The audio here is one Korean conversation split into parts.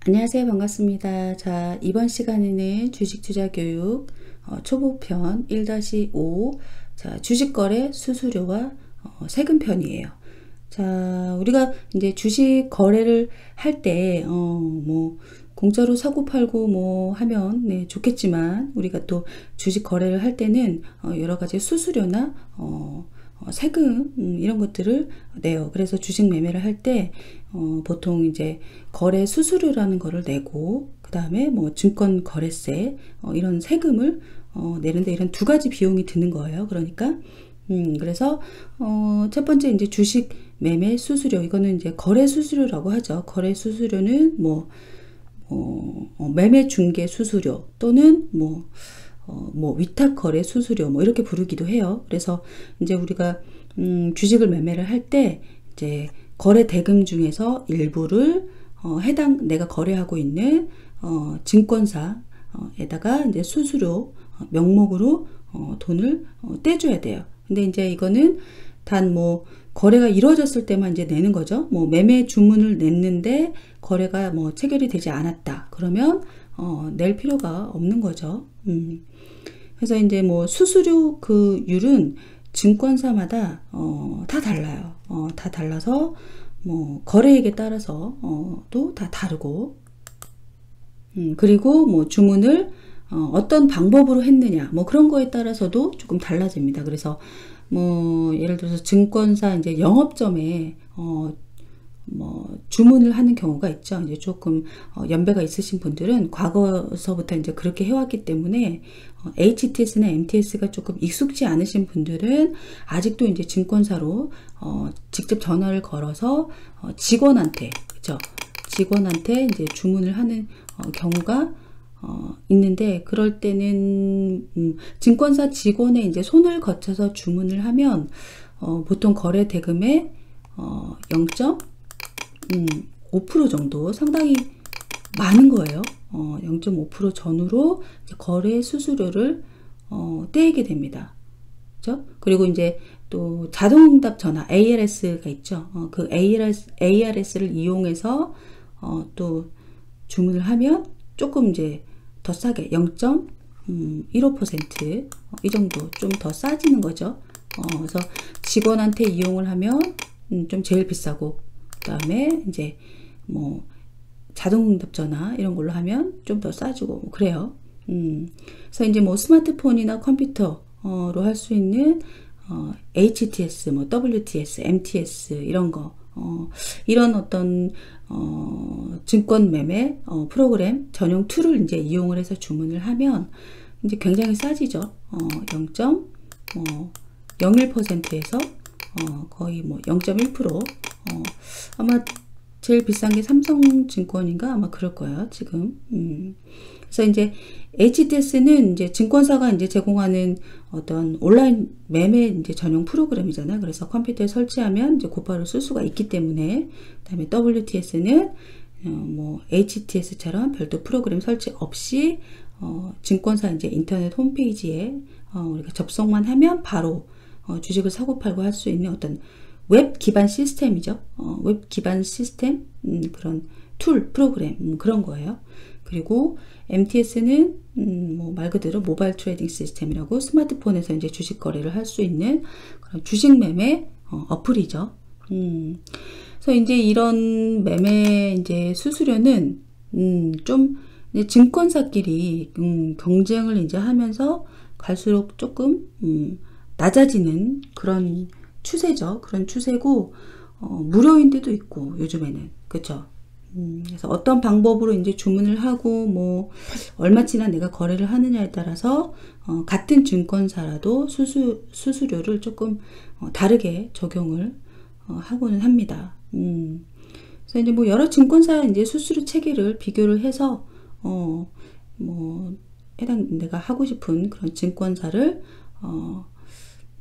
안녕하세요. 반갑습니다. 자, 이번 시간에는 주식 투자 교육 초보편 1-5 자, 주식 거래 수수료와 세금 편이에요. 자, 우리가 이제 주식 거래를 할 때 뭐 공짜로 사고 팔고 뭐 하면 네, 좋겠지만 우리가 또 주식 거래를 할 때는 여러 가지 수수료나 세금 이런 것들을 내요. 그래서 주식 매매를 할 때 보통 이제 거래 수수료라는 거를 내고 그 다음에 뭐 증권 거래세 이런 세금을 내는데 이런 두 가지 비용이 드는 거예요. 그러니까 그래서 첫 번째 이제 주식 매매 수수료, 이거는 이제 거래 수수료라고 하죠. 거래 수수료는 뭐 매매 중개 수수료 또는 뭐 위탁 거래 수수료 뭐 이렇게 부르기도 해요. 그래서 이제 우리가 주식을 매매를 할 때 이제 거래 대금 중에서 일부를 해당 내가 거래하고 있는 증권사에다가 이제 수수료 명목으로 돈을 떼줘야 돼요. 근데 이제 이거는 단 뭐 거래가 이루어졌을 때만 이제 내는 거죠. 뭐 매매 주문을 냈는데 거래가 뭐 체결이 되지 않았다. 그러면 낼 필요가 없는 거죠. 그래서 이제 뭐 수수료 그 율은 증권사마다 다 달라요. 다 달라서 뭐 거래액에 따라서 또 다 다르고 그리고 뭐 주문을 어떤 방법으로 했느냐 뭐 그런 거에 따라서도 조금 달라집니다. 그래서 뭐 예를 들어서 증권사 이제 영업점에 뭐 주문을 하는 경우가 있죠. 이제 조금 연배가 있으신 분들은 과거서부터 이제 그렇게 해왔기 때문에 HTS나 MTS가 조금 익숙지 않으신 분들은 아직도 이제 증권사로 직접 전화를 걸어서 직원한테, 그죠? 직원한테 이제 주문을 하는 경우가 있는데, 그럴 때는 증권사 직원의 이제 손을 거쳐서 주문을 하면 보통 거래 대금의 0.5% 정도, 상당히 많은 거예요. 0.5% 전후로 거래 수수료를 떼게 됩니다. 그죠? 그리고 이제 또 자동응답 전화 ARS가 있죠. 그 ARS를 이용해서 또 주문을 하면 조금 이제 더 싸게 0.15% 이 정도 좀 더 싸지는 거죠. 그래서 직원한테 이용을 하면 좀 제일 비싸고, 그 다음에 이제 뭐 자동응답 전화 이런 걸로 하면 좀 더 싸지고 뭐 그래요. 그래서 이제 뭐 스마트폰이나 컴퓨터로 할 수 있는 HTS, 뭐 WTS, MTS 이런 거, 이런 어떤 증권 매매 프로그램 전용 툴을 이제 이용을 해서 주문을 하면 이제 굉장히 싸지죠. 0.01%에서 거의 뭐 0.1%, 아마 제일 비싼 게 삼성증권인가 아마 그럴 거예요, 지금. 그래서 이제 HTS는 이제 증권사가 이제 제공하는 어떤 온라인 매매 이제 전용 프로그램이잖아요. 그래서 컴퓨터에 설치하면 이제 곧바로 쓸 수가 있기 때문에. 그다음에 WTS는 뭐 HTS처럼 별도 프로그램 설치 없이 증권사 이제 인터넷 홈페이지에 우리가 접속만 하면 바로 주식을 사고 팔고 할 수 있는 어떤 웹 기반 시스템이죠. 웹 기반 시스템, 그런 툴, 프로그램, 그런 거예요. 그리고 MTS는 뭐 말 그대로 모바일 트레이딩 시스템이라고 스마트폰에서 이제 주식 거래를 할 수 있는 그런 주식 매매 어플이죠. 그래서 이제 이런 매매 이제 수수료는 좀 이제 증권사끼리 경쟁을 이제 하면서 갈수록 조금 낮아지는 그런 추세죠. 그런 추세고 무료인 데도 있고 요즘에는, 그렇죠. 그래서 어떤 방법으로 이제 주문을 하고 뭐 얼마치나 내가 거래를 하느냐에 따라서 같은 증권사라도 수수료를 조금 다르게 적용을 하고는 합니다. 그래서 이제 뭐 여러 증권사 이제 수수료 체계를 비교를 해서 뭐 해당 내가 하고 싶은 그런 증권사를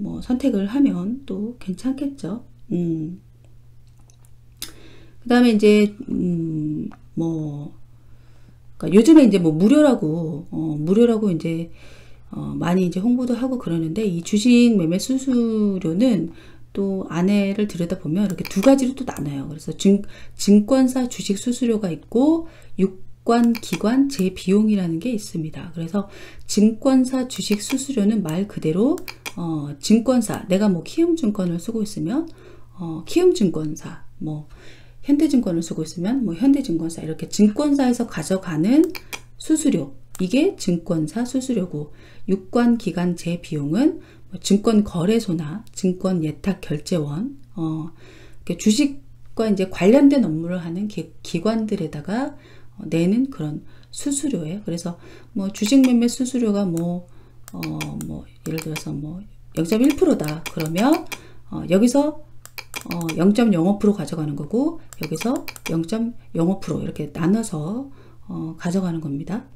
뭐 선택을 하면 또 괜찮겠죠. 그 다음에 이제 뭐 그러니까 요즘에 이제 뭐 무료라고 이제 많이 이제 홍보도 하고 그러는데, 이 주식 매매 수수료는 또 안에를 들여다보면 이렇게 두 가지로 또 나눠요. 그래서 증권사 주식 수수료가 있고 유관기관 재비용이라는 게 있습니다. 그래서 증권사 주식 수수료는 말 그대로 증권사, 내가 뭐 키움증권을 쓰고 있으면 키움증권사, 뭐 현대증권을 쓰고 있으면 뭐 현대증권사, 이렇게 증권사에서 가져가는 수수료, 이게 증권사 수수료고, 유관기관 재비용은 증권거래소나 증권예탁결제원, 주식과 이제 관련된 업무를 하는 기관들에다가 내는 그런 수수료예요. 그래서 뭐 주식 매매 수수료가 뭐 예를 들어서 뭐 0.1%다 그러면 여기서 0.05% 가져가는 거고, 여기서 0.05% 이렇게 나눠서 가져가는 겁니다.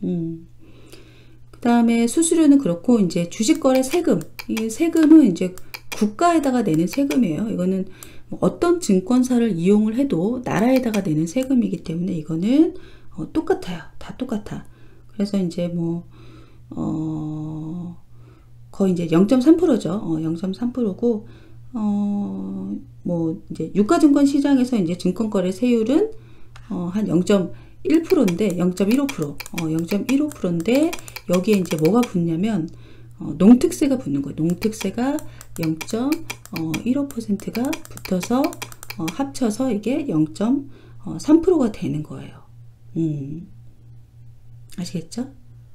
그 다음에 수수료는 그렇고, 이제 주식거래 세금, 이 세금은 이제 국가에다가 내는 세금이에요. 이거는 뭐 어떤 증권사를 이용을 해도 나라에다가 내는 세금이기 때문에 이거는 똑같아요. 다 똑같아. 그래서 이제 뭐 거의 이제 0.3%죠. 0.3%고, 뭐 이제 유가증권 시장에서 이제 증권거래 세율은 한 0.1%인데 0.15%, 0.15%인데 여기에 이제 뭐가 붙냐면 농특세가 붙는 거예요. 농특세가 0.15%가 붙어서 합쳐서 이게 0.3%가 되는 거예요. 아시겠죠?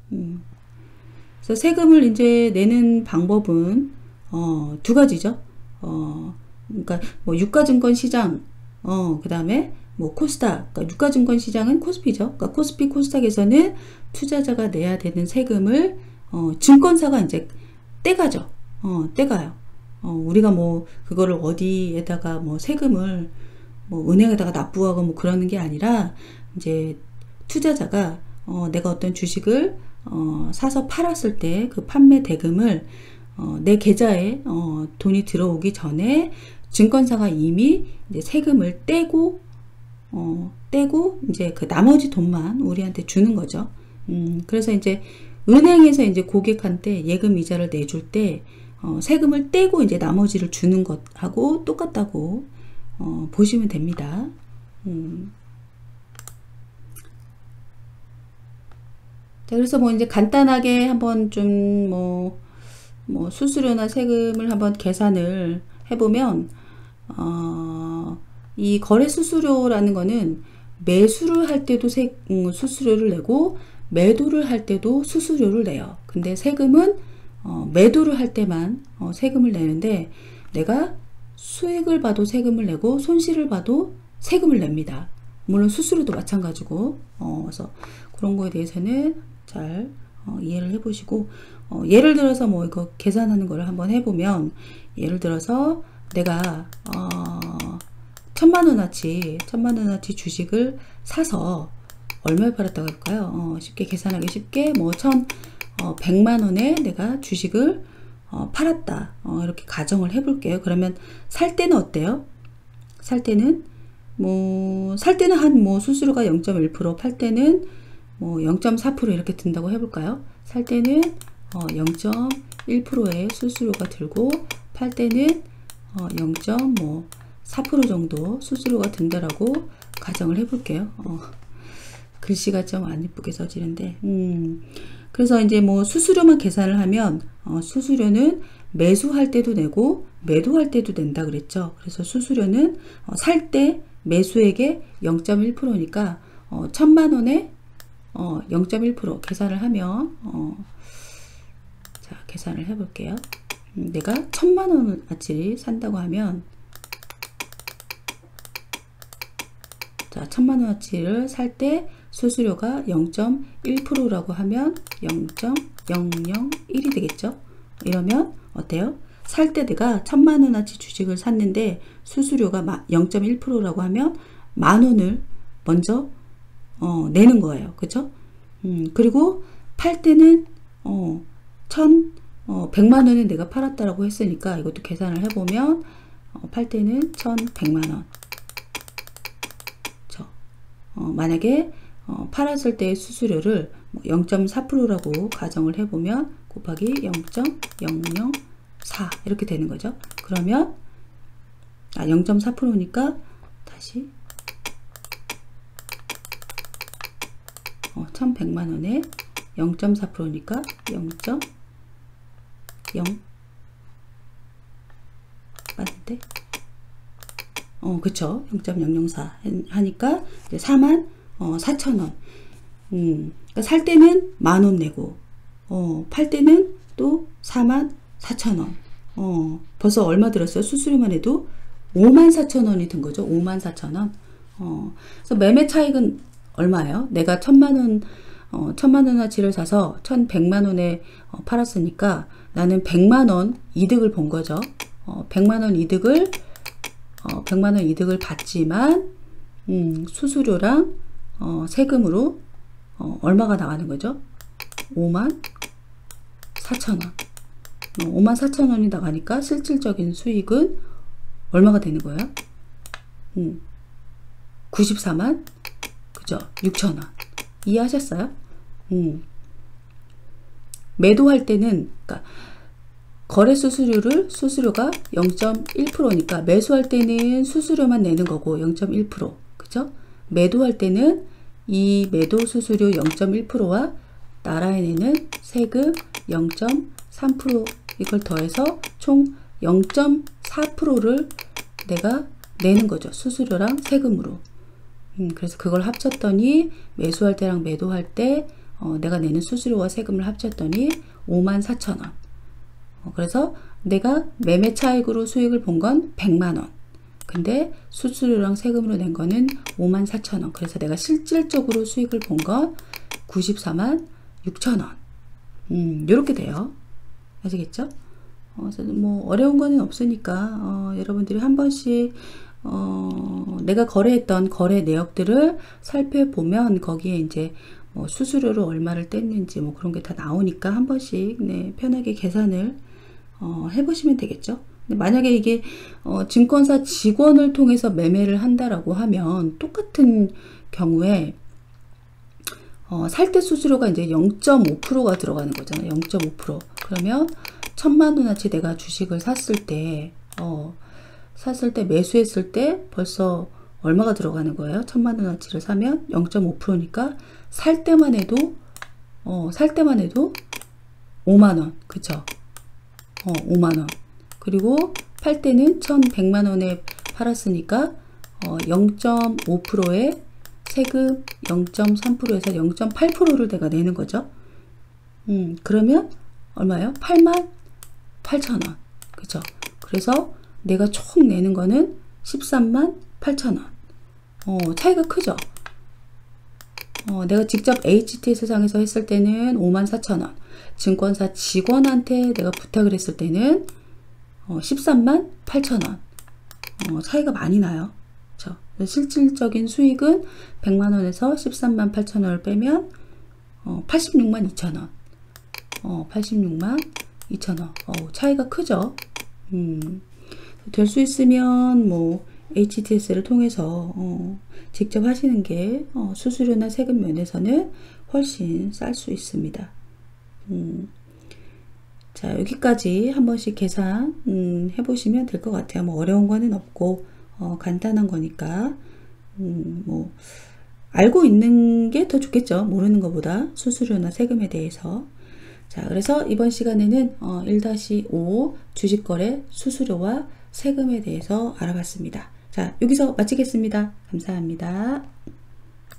그래서 세금을 이제 내는 방법은 두 가지죠. 그러니까 뭐 유가증권 시장, 그 다음에 뭐 코스닥, 그러니까 유가증권 시장은 코스피죠. 그러니까 코스피, 코스닥에서는 투자자가 내야 되는 세금을 증권사가 이제 떼가죠. 떼가요. 우리가 뭐 그거를 어디에다가 뭐 세금을 뭐 은행에다가 납부하고 뭐 그러는 게 아니라, 이제 투자자가 내가 어떤 주식을 사서 팔았을 때 그 판매 대금을 내 계좌에 돈이 들어오기 전에 증권사가 이미 이제 세금을 떼고 이제 그 나머지 돈만 우리한테 주는 거죠. 그래서 이제 은행에서 이제 고객한테 예금 이자를 내줄 때 세금을 떼고 이제 나머지를 주는 것하고 똑같다고 보시면 됩니다. 자, 그래서 뭐 이제 간단하게 한번 좀 뭐 수수료나 세금을 한번 계산을 해보면, 이 거래 수수료라는 거는 매수를 할 때도 수수료를 내고 매도를 할 때도 수수료를 내요. 근데 세금은 매도를 할 때만 세금을 내는데, 내가 수익을 봐도 세금을 내고 손실을 봐도 세금을 냅니다. 물론 수수료도 마찬가지고, 그래서 그런 거에 대해서는 잘 이해를 해보시고, 예를 들어서 뭐 이거 계산하는 거를 한번 해보면, 예를 들어서 내가 1,000만원어치 주식을 사서 얼마에 팔았다고 할까요? 쉽게 계산하기 쉽게 뭐 1,100만원에 내가 주식을 팔았다, 이렇게 가정을 해볼게요. 그러면 살 때는 어때요? 살 때는 한 뭐 수수료가 0.1%, 팔 때는 뭐 0.4% 이렇게 든다고 해볼까요? 살 때는 0.1%의 수수료가 들고, 팔 때는 0.4% 정도 수수료가 든다라고 가정을 해볼게요. 글씨가 좀 안 예쁘게 써지는데, 그래서 이제 뭐 수수료만 계산을 하면 수수료는 매수할 때도 내고 매도할 때도 낸다 그랬죠. 그래서 수수료는 살 때 매수액의 0.1%니까 1,000만원에 0.1% 계산을 하면 자, 계산을 해볼게요. 내가 1,000만원어치 산다고 하면, 자, 1,000만원어치를 살 때 수수료가 0.1%라고 하면 0.001이 되겠죠. 이러면 어때요? 살 때 내가 1,000만원어치 주식을 샀는데 수수료가 0.1%라고 하면 10,000원을 먼저 내는 거예요. 그쵸? 그리고 팔 때는 1,100만원에 내가 팔았다라고 했으니까 이것도 계산을 해보면 팔 때는 1,100만원. 만약에 팔았을 때의 수수료를 0.4%라고 가정을 해보면 곱하기 0.004 이렇게 되는 거죠. 그러면 0.4%니까 다시 1100만원에 0.4%니까 0.0 맞는데? 그쵸. 0.004 하니까 이제 44,000원. 그러니까 살 때는 10,000원 내고, 팔 때는 또 44,000원. 벌써 얼마 들었어요? 수수료만 해도 54,000원이 든 거죠. 54,000원. 그래서 매매 차익은 얼마예요? 내가 1,000만원, 1,000만원어치를 사서 1,100만원에 팔았으니까 나는 100만원 이득을 본 거죠. 100만원 이득을 받지만, 수수료랑, 세금으로, 얼마가 나가는 거죠? 54,000원. 54,000원이 나가니까 실질적인 수익은 얼마가 되는 거예요? 94만? 그죠? 6,000원. 이해하셨어요? 매도할 때는, 그러니까, 거래 수수료가 0.1%니까 매수할 때는 수수료만 내는 거고 0.1%. 그죠? 매도할 때는 이 매도 수수료 0.1%와 나라에 내는 세금 0.3% 이걸 더해서 총 0.4%를 내가 내는 거죠. 수수료랑 세금으로. 그래서 그걸 합쳤더니 매수할 때랑 매도할 때 내가 내는 수수료와 세금을 합쳤더니 54,000원. 그래서 내가 매매 차익으로 수익을 본 건 100만원. 근데 수수료랑 세금으로 낸 거는 54,000원. 그래서 내가 실질적으로 수익을 본 건 94만 6천원. 요렇게 돼요. 아시겠죠? 그래서 뭐 어려운 거는 없으니까 여러분들이 한 번씩 내가 거래했던 거래 내역들을 살펴보면 거기에 이제 뭐 수수료로 얼마를 뗐는지 뭐 그런 게 다 나오니까 한 번씩 네, 편하게 계산을 해보시면 되겠죠. 근데 만약에 이게 증권사 직원을 통해서 매매를 한다라고 하면 똑같은 경우에 살 때 수수료가 이제 0.5%가 들어가는 거잖아요. 0.5%. 그러면 1,000만원어치 내가 주식을 샀을 때 매수했을 때 벌써 얼마가 들어가는 거예요? 1,000만원어치를 사면 0.5%니까 살 때만 해도 5만원. 그쵸? 5만원. 그리고 팔 때는 1,100만원에 팔았으니까 0.5%에 세금 0.3%에서 0.8%를 내가 내는 거죠. 그러면 얼마예요? 88,000원. 그죠? 그래서 내가 총 내는 거는 138,000원. 차이가 크죠? 내가 직접 HTS상에서 했을 때는 54,000원. 증권사 직원한테 내가 부탁을 했을 때는 138,000원. 차이가 많이 나요. 그렇죠? 실질적인 수익은 100만원에서 138,000원을 빼면 86만 2천원. 86만 2천원. 차이가 크죠? 될 수 있으면 뭐 HTS를 통해서 직접 하시는 게 수수료나 세금 면에서는 훨씬 쌀 수 있습니다. 자, 여기까지 한 번씩 계산 해보시면 될 것 같아요. 뭐 어려운 거는 없고 간단한 거니까 뭐 알고 있는 게 더 좋겠죠. 모르는 것보다 수수료나 세금에 대해서. 자, 그래서 이번 시간에는 1-5 주식거래 수수료와 세금에 대해서 알아봤습니다. 자, 여기서 마치겠습니다. 감사합니다.